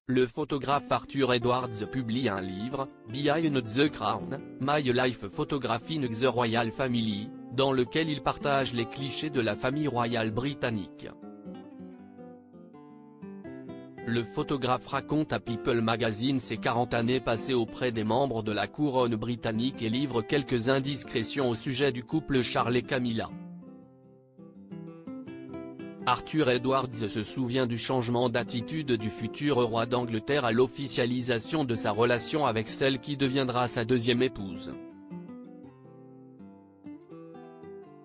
le photographe Arthur Edwards publie un livre, Behind the Crown, My Life Photographing the Royal Family, dans lequel il partage les clichés de la famille royale britannique. Le photographe raconte à People Magazine ses 40 années passées auprès des membres de la couronne britannique et livre quelques indiscrétions au sujet du couple Charles et Camilla. Arthur Edwards se souvient du changement d'attitude du futur roi d'Angleterre à l'officialisation de sa relation avec celle qui deviendra sa deuxième épouse.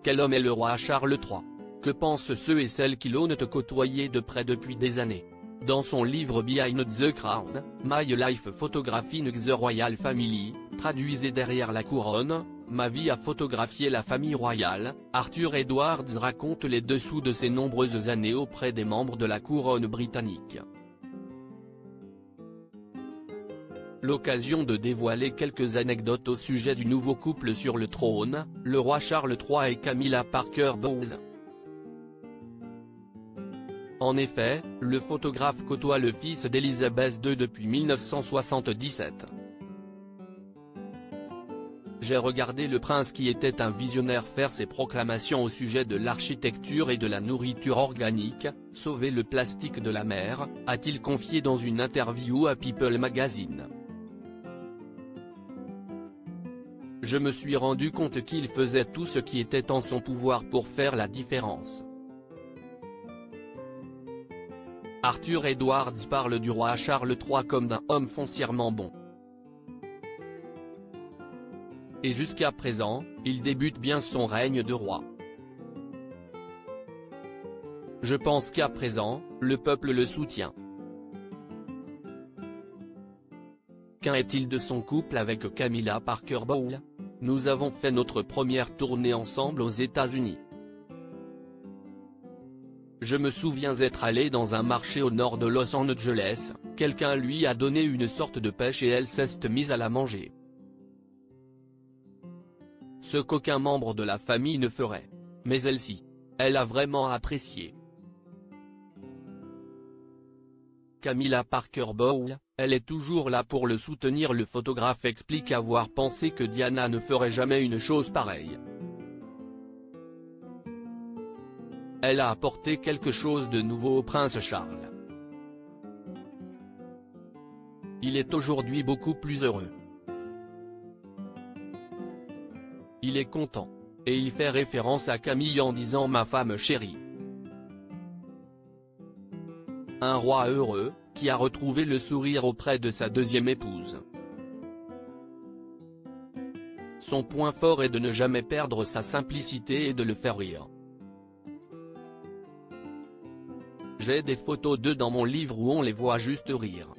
Quel homme est le roi Charles III? Que pensent ceux et celles qui l'ont côtoyé de près depuis des années? Dans son livre Behind the Crown, My Life Photographing the Royal Family, traduisez derrière la couronne, ma vie à photographier la famille royale, Arthur Edwards raconte les dessous de ses nombreuses années auprès des membres de la couronne britannique. L'occasion de dévoiler quelques anecdotes au sujet du nouveau couple sur le trône, le roi Charles III et Camilla Parker Bowles. En effet, le photographe côtoie le fils d'Elizabeth II depuis 1977. J'ai regardé le prince qui était un visionnaire faire ses proclamations au sujet de l'architecture et de la nourriture organique, sauver le plastique de la mer, a-t-il confié dans une interview à People Magazine. Je me suis rendu compte qu'il faisait tout ce qui était en son pouvoir pour faire la différence. Arthur Edwards parle du roi Charles III comme d'un homme foncièrement bon. Et jusqu'à présent, il débute bien son règne de roi. Je pense qu'à présent, le peuple le soutient. Qu'en est-il de son couple avec Camilla Parker Bowles? Nous avons fait notre première tournée ensemble aux États-Unis. Je me souviens être allé dans un marché au nord de Los Angeles, quelqu'un lui a donné une sorte de pêche et elle s'est mise à la manger. Ce qu'aucun membre de la famille ne ferait. Mais elle-ci. Elle a vraiment apprécié. Camilla Parker Bowles, elle est toujours là pour le soutenir. Le photographe explique avoir pensé que Diana ne ferait jamais une chose pareille. Elle a apporté quelque chose de nouveau au prince Charles. Il est aujourd'hui beaucoup plus heureux. Il est content. Et il fait référence à Camille en disant ma femme chérie. Un roi heureux, qui a retrouvé le sourire auprès de sa deuxième épouse. Son point fort est de ne jamais perdre sa simplicité et de le faire rire. J'ai des photos d'eux dans mon livre où on les voit juste rire.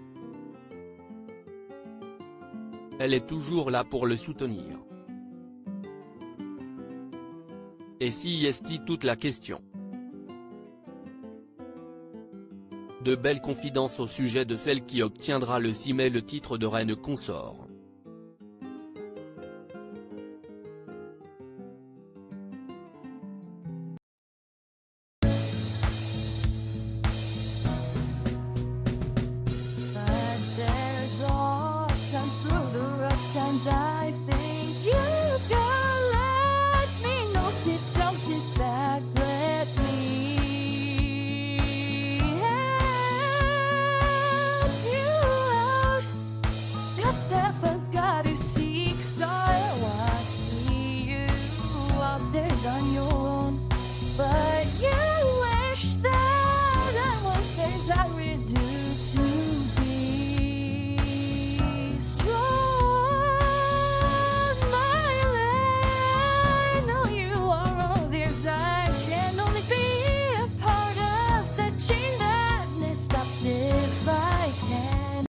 Elle est toujours là pour le soutenir. Et si est toute la question. De belles confidences au sujet de celle qui obtiendra le 6 mai le titre de reine consort.